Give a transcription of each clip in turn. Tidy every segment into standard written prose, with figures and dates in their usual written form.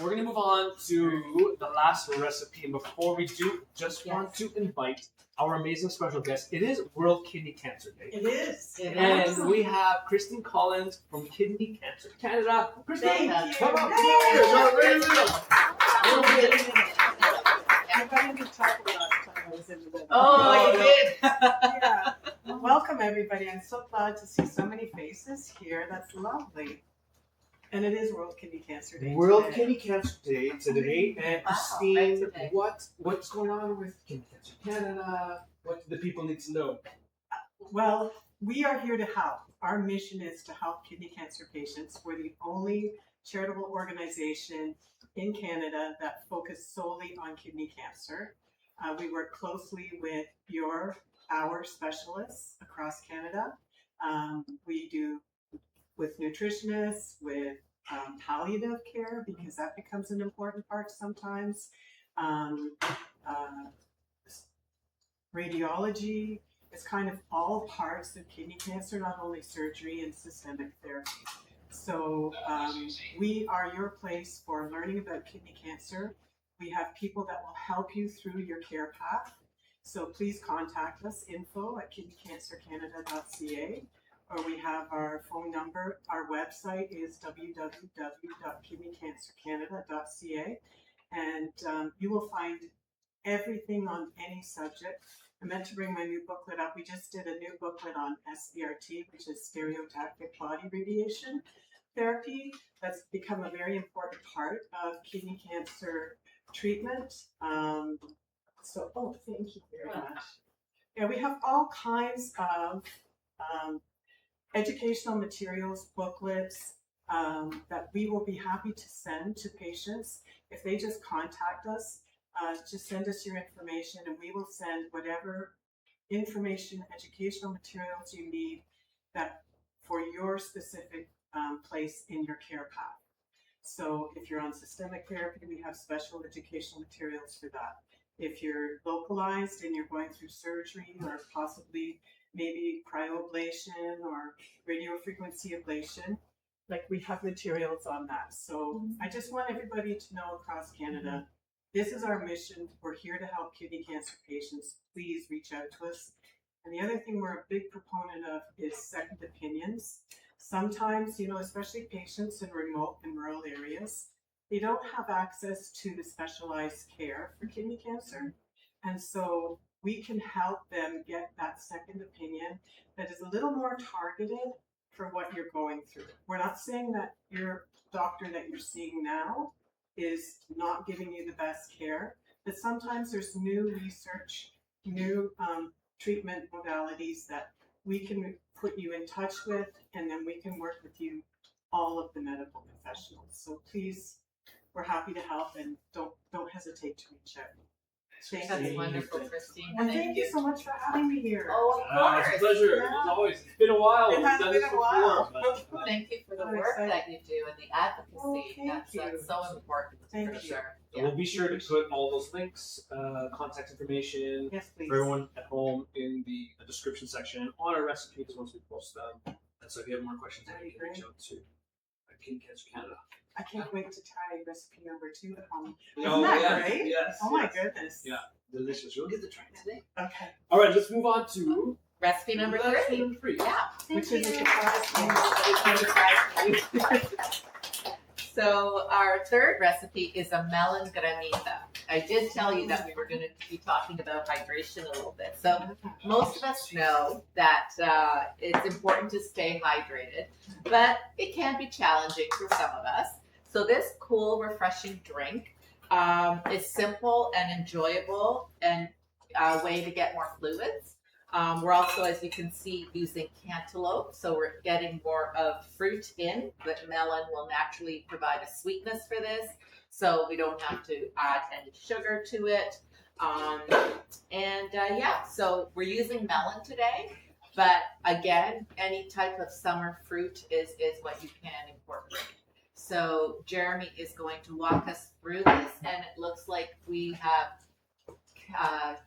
we're going to move on to the last recipe. And before we do, just want to invite our amazing special guest. It is World Kidney Cancer Day. It is. And we have Christine Collins from Kidney Cancer Canada. Christine, come up Hey. here. I got into trouble last time I was in the middle. Oh, you did. Yeah. Welcome, everybody. I'm so glad to see so many faces here. That's lovely. And it is World Kidney Cancer Day. World today. Kidney Cancer Day today. And Wow, Christine, right today. what's going on with Kidney Cancer Canada? What do the people need to know? Well, we are here to help. Our mission is to help kidney cancer patients. We're the only charitable organization in Canada that focus solely on kidney cancer. We work closely with our specialists across Canada. We do with nutritionists, with palliative care, because that becomes an important part sometimes. Radiology is kind of all parts of kidney cancer, not only surgery and systemic therapy. So we are your place for learning about kidney cancer. We have people that will help you through your care path. So please contact us, info@kidneycancercanada.ca, or we have our phone number. Our website is www.kidneycancercanada.ca, and you will find everything on any subject. I meant to bring my new booklet up. We just did a new booklet on SBRT, which is stereotactic body radiation therapy. That's become a very important part of kidney cancer treatment. Thank you very much. Yeah, we have all kinds of educational materials, booklets that we will be happy to send to patients if they just contact us. Just send us your information and we will send whatever information, educational materials you need that for your specific place in your care path. So if you're on systemic therapy, we have special educational materials for that. If you're localized and you're going through surgery or possibly maybe cryoablation or radiofrequency ablation, like we have materials on that. So I just want everybody to know across Canada, this is our mission. We're here to help kidney cancer patients. Please reach out to us. And the other thing we're a big proponent of is second opinions. Sometimes, especially patients in remote and rural areas, they don't have access to the specialized care for kidney cancer. And so we can help them get that second opinion that is a little more targeted for what you're going through. We're not saying that your doctor that you're seeing now is not giving you the best care, but sometimes there's new research, new treatment modalities that we can put you in touch with, and then we can work with you, all of the medical professionals. So please, we're happy to help, and don't hesitate to reach out. That's wonderful, Christine. And thank you so much for having me here. Oh, of course. It's a pleasure. Yeah. As always. It's been a while. It We've has done been this a while. before, Thank you for the I'm work excited. that you do and the advocacy. Thank you. That's so important Thank for you. sure. So we'll be sure to put all those links, contact information Yes, please. for everyone at home in the description section on our recipes once we post them. And so if you have more questions, then you can reach out to Kidney Cancer Canada. I can't wait to try recipe number 2 at home. Oh, Isn't that yes, great? yes, Oh my yes. goodness. Yeah, delicious. You'll get to try it today. Okay. All right, let's move on to Recipe number 3. Yeah. Which is a surprise So our third recipe is a melon granita. I did tell you that we were going to be talking about hydration a little bit. So most of us know that it's important to stay hydrated, but it can be challenging for some of us. So this cool, refreshing drink is simple and enjoyable and a way to get more fluids. We're also, as you can see, using cantaloupe, so we're getting more of fruit in, but melon will naturally provide a sweetness for this, so we don't have to add any sugar to it. So we're using melon today, but again, any type of summer fruit is what you can incorporate. So Jeremy is going to walk us through this, and it looks like we have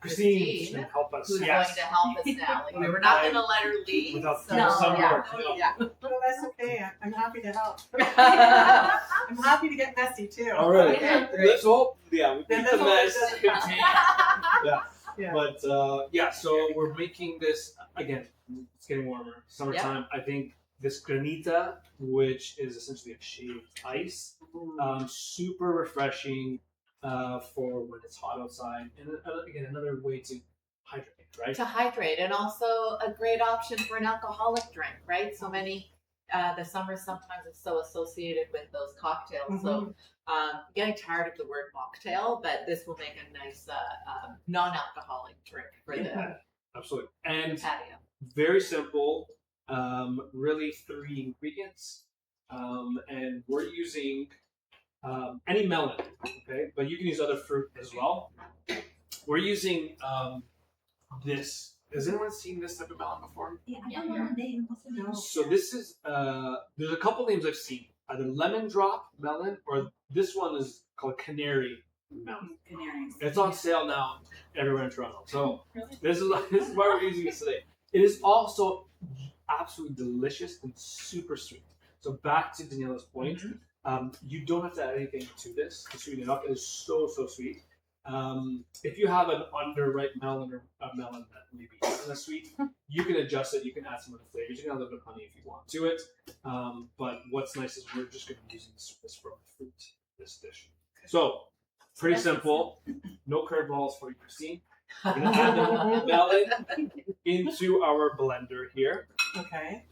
Christine Christine, can help us. who's Yes. going to help us now. Like, we were not going to let her leave. Without so, doing some yeah. work. Yeah. Well, that's okay. I'm happy to help. I'm happy to get messy too. All right. Okay, great. Let's hope. Yeah, we Then keep the let's mess hope it doesn't contained. Yeah. Yeah. But Yeah, so we're making this again. It's getting warmer. Summertime. I think this Granita, which is essentially a shaved ice, super refreshing for when it's hot outside, and again another way to hydrate, right? To hydrate, and also a great option for an alcoholic drink, right? So many, the summer sometimes is so associated with those cocktails. So getting tired of the word mocktail, but this will make a nice non-alcoholic drink for the Absolutely, and patio. very simple. Really 3 ingredients, and we're using any melon, okay? But you can use other fruit as well. We're using this. Has anyone seen this type of melon before? Yeah, I don't know the name. What's the name? So this is there's a couple names I've seen, either lemon drop melon or this one is called canary melon. Canaries. It's on sale now everywhere in Toronto. So this is why we're using this today. It is also absolutely delicious and super sweet. So back to Daniela's point, you don't have to add anything to this to sweeten it up. It is so sweet. If you have an underripe melon or a melon that maybe isn't as sweet, you can adjust it. You can add some other flavors. You can add a little bit of honey if you want to it. But what's nice is we're just going to be using this from fruit, this dish. So pretty simple. No curveballs for you, Christine. We're going to add the melon into our blender here. Okay.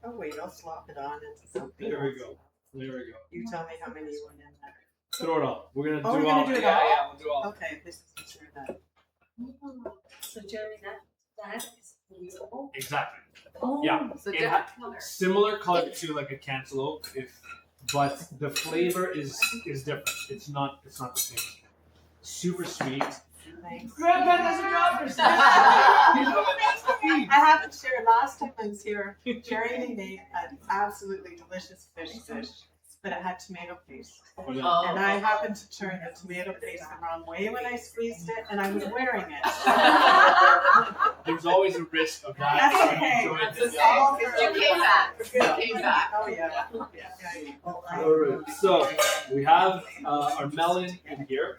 Oh wait, I'll slop it on into something. There we go. There we go. You tell me how many you want in there. Throw it all. We're gonna Oh, do we're all. gonna do it yeah, all? yeah, we'll do all. Okay, this is sure that. So Jeremy, that is usable. Exactly. Oh, Yeah. So It different ha- color. Similar color to like a cantaloupe, but the flavor is different. It's not the same. Super sweet. Thanks. Grandpa does a job for I haven't shared last time I was here. Jeremy made an absolutely delicious fish dish, but it had tomato paste. Oh, And I happened to turn the tomato paste the wrong way when I squeezed it, and I was wearing it. There's always a risk of that. That's okay. Enjoy That's this. okay. You came back. You came back. Oh yeah. Yeah. Alright, so we have our melon in here.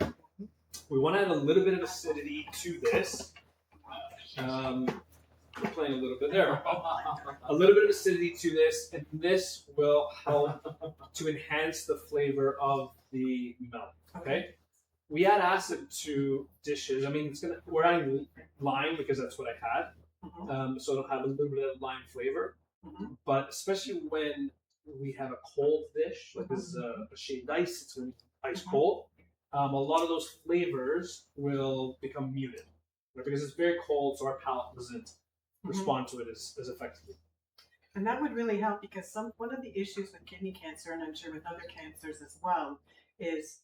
We want to add a little bit of acidity to this. We're playing a little bit there. A little bit of acidity to this, and this will help to enhance the flavor of the melon. Okay. We add acid to dishes. I mean, we're adding lime because that's what I had. So it'll have a little bit of lime flavor. But especially when we have a cold dish, like this is a shaved ice, it's going to be ice cold. A lot of those flavors will become muted, right? Because it's very cold, so our palate doesn't respond to it as effectively. And that would really help because one of the issues with kidney cancer, and I'm sure with other cancers as well, is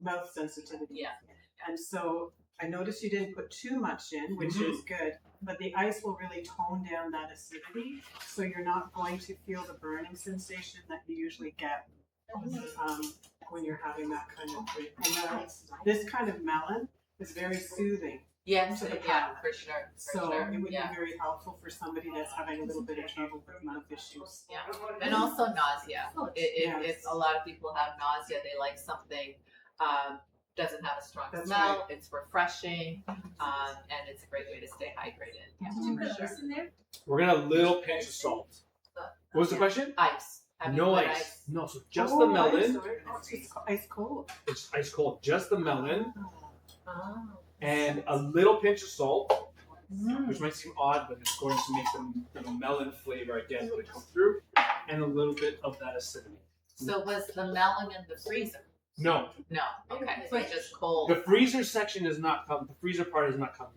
mouth sensitivity. Yeah. And so I noticed you didn't put too much in, which is good, but the ice will really tone down that acidity, so you're not going to feel the burning sensation that you usually get when you're having that kind of food. And this kind of melon is very soothing. Yes, To the yeah, palate. for sure. So sure. it would Yeah. be very helpful for somebody that's having a little bit of trouble with mouth issues. Yeah, and also nausea. Yes. If a lot of people have nausea, they like something doesn't have a strong That's smell. It's refreshing, and it's a great way to stay hydrated. Yeah, Did you for put sure. this in there? We're gonna add a little pinch of salt. What was the question? Ice. Have you No put ice. No, so just the melon. It's ice cold. It's ice cold. Just the melon Oh. and a little pinch of salt, which might seem odd, but it's going to make the melon flavor again really come through, and a little bit of that acidity. So was the melon in the freezer? No, No. Okay. So it's just cold. the freezer section is not coming. The freezer part is not coming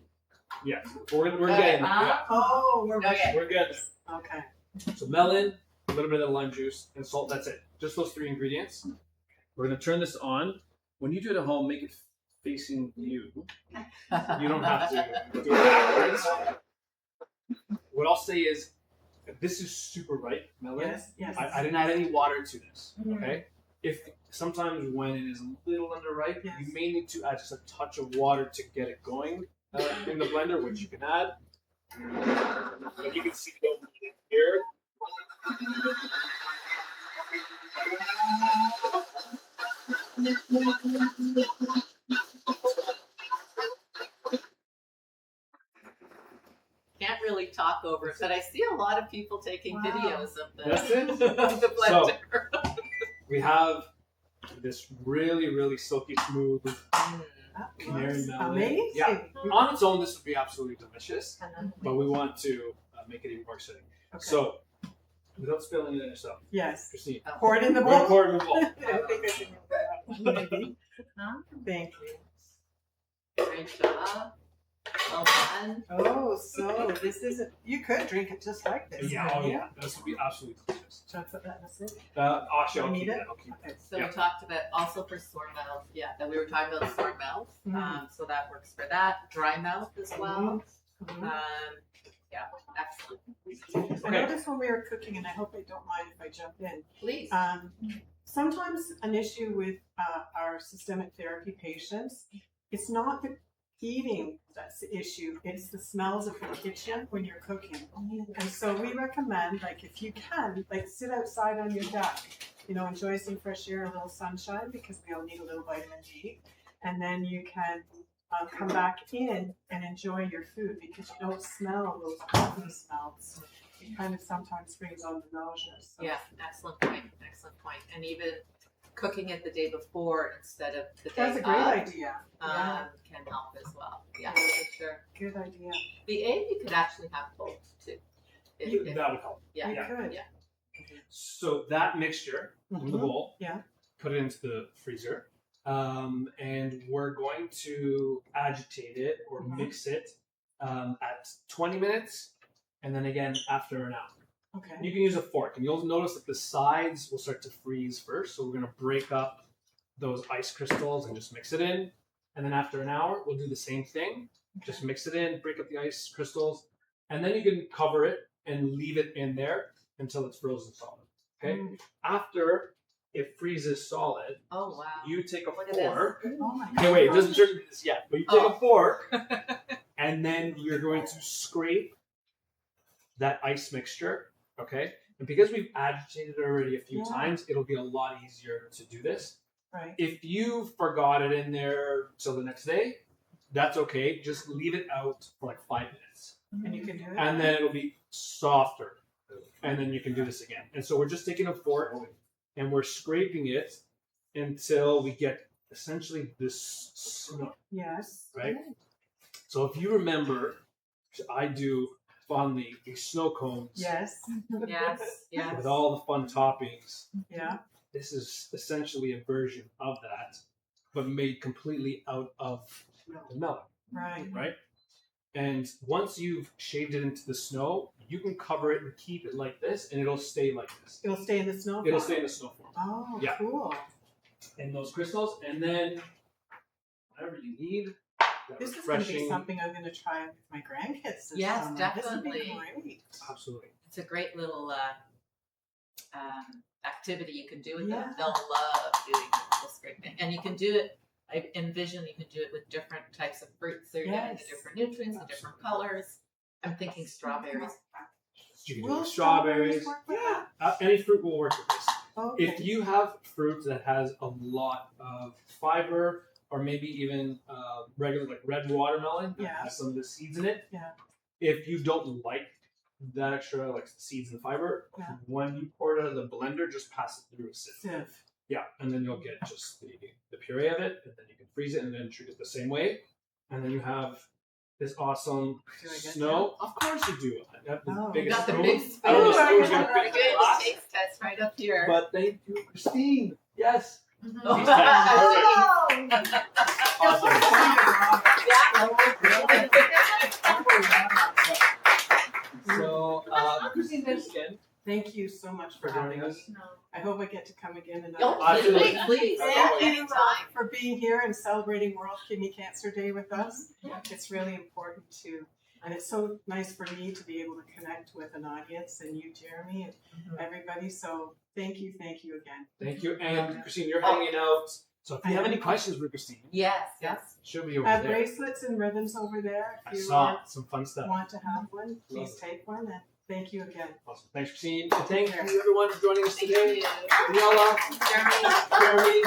yet. We're Okay. getting there. Oh, we're Okay. We're getting okay. there. So melon, a little bit of lime juice, and salt. That's it. Just those 3 ingredients. We're gonna turn this on. When you do it at home, make it facing you. You don't have to do it backwards. What I'll say is, this is super ripe melon. Yes, yes. I didn't add any water to this. Okay. If sometimes when it is a little underripe, Yes. you may need to add just a touch of water to get it going in the blender, which you can add. But you can see it over here. Can't really talk over it, but I see a lot of people taking Wow. videos of the, That's it. of the blender. We have this really, really silky smooth That Canary was melon. amazing. Yeah. On its own, this would be absolutely delicious, Mm-hmm. but we want to make it even more exciting. Okay. So, without spilling it on yourself, Yes. Christine, Pour it in the we're bowl. pouring the bowl. I think I can do that. Maybe. Thank you. Great job. Well done. Oh, so this isn't. You could drink it just like this. Yeah, couldn't oh you? yeah, this would be absolutely delicious. Should I put that in the sink? Actually, I'll You keep need that. it? I'll keep that. Okay. So Yeah. we talked about also for sore mouth, that we were talking about sore mouth. Mhm. So that works for that. Dry mouth as well. Mhm. Excellent. I noticed when we were cooking, and I hope they don't mind if I jump in. Please. Sometimes an issue with our systemic therapy patients, it's not the eating that's the issue, it's the smells of the kitchen when you're cooking. And so we recommend, like, if you can, like, sit outside on your deck, enjoy some fresh air, a little sunshine, because we all need a little vitamin D. And then you can come back in and enjoy your food, because you don't smell those cooking smells. It kind of sometimes brings on the nausea. So. Yeah, excellent point. Excellent point. And even cooking it the day before instead of the day That's a great of, idea. Yeah, can help as well. Yeah, for sure. good idea. The egg you could actually have both too. If- That would help. yeah, You yeah, could. yeah. So that mixture in the Mhm. bowl, Yeah. put it into the freezer, and we're going to agitate it or Mhm. mix it at 20 minutes, and then again after an hour. Okay. You can use a fork, and you'll notice that the sides will start to freeze first. So we're going to break up those ice crystals and just mix it in. And then after an hour, we'll do the same thing. Just mix it in, break up the ice crystals, and then you can cover it and leave it in there until it's frozen solid. Okay. Mm. After it freezes solid, Oh wow. you take a Look at this. fork. Oh my Okay, wait, it God. doesn't turn into this yet, but you take Oh. a fork, and then you're going to scrape that ice mixture. Okay, and because we've agitated it already a few Yeah. times, it'll be a lot easier to do this. Right. If you forgot it in there till the next day, that's okay. Just leave it out for like 5 minutes, And you can do it. and then it'll be softer, and then you can do this again. And so we're just taking a fork and we're scraping it until we get essentially this snow, Yes. right? So if you remember, I do fondly these snow cones Yes. Yes, yes. with all the fun toppings. Yeah. This is essentially a version of that, but made completely out of the melon, Right. right? And once you've shaved it into the snow, you can cover it and keep it like this, and it'll stay like this. It'll stay in the snow. It'll form. stay in the snow form. Oh, Yeah. cool. And those crystals, and then whatever you need. That This is going to be refreshing- something I'm going to try with my grandkids this Yes, summer. definitely. This would be great. Absolutely. It's a great little activity you can do with Yeah. them. They'll love doing the scraping. And you can do it, I envision you can do it with different types of fruits. So you're getting the Yes. different nutrients, the different colors. I'm thinking strawberries. You can do Will with strawberries. work with Yeah, that? any fruit will work with this. Okay. If you have fruit that has a lot of fiber, or maybe even regular like red watermelon that Yeah. has some of the seeds in it, Yeah. if you don't like that extra like seeds and fiber, Yeah. when you pour it out of the blender, just pass it through a sieve. Sieve. Yeah, and then you'll get just the puree of it, and then you can freeze it and then treat it the same way, and then you have this awesome Do I get snow. Of course you do. I have the Oh. You biggest got the spoon. big I spoon. don't know if Oh, I spoon's got gonna that. fit in Good the glass, taste test right up here. but thank you, Christine. Yes. Mhm. Taste test. Awesome. So, Christine, thanks again Thank you so much for for having joining us. us. I hope I get to come again another Oh, time. Absolutely. please, Thank you anytime. for being here and celebrating World Kidney Cancer Day with us. It's really important to And it's so nice for me to be able to connect with an audience and you, Jeremy, and everybody. So thank you again. Thank you. And Christine, you're hanging out. So if you have any questions for Christine, Yes. she'll be over Have there. bracelets and ribbons over there. I If you saw some fun stuff. want to have one, please Love take one. And thank you again. Awesome. Thanks, Christine. And thank you everyone for joining us Thank today. you. Daniela, Jeremy. Jeremy,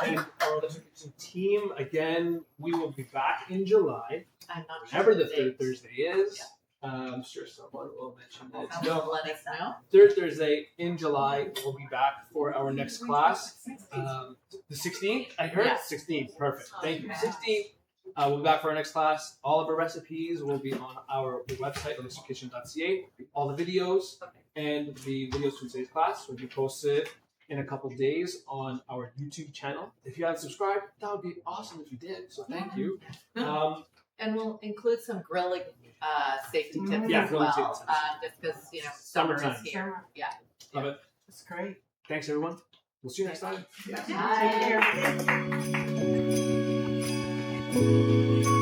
and our education team. Again, we will be back in July. I'm not Whenever sure the third date. Thursday is. I'm sure someone will mention that. Someone No, will let us know. third Thursday in July, we'll be back for our next class. The 16th, I heard? Yeah. 16th, perfect. Thank you. 16th, we'll be back for our next class. All of our recipes will be on our website, ELLICSR.ca. All the videos and the videos from today's class will be posted in a couple days on our YouTube channel. If you haven't subscribed, that would be awesome if you did. So thank you. And we'll include some grilling safety tips Yeah, as grilling well. safety Just because, you know, summer is Summertime. here. Summer. Yeah. Love it. It's great. Thanks, everyone. We'll see you next time. Take care.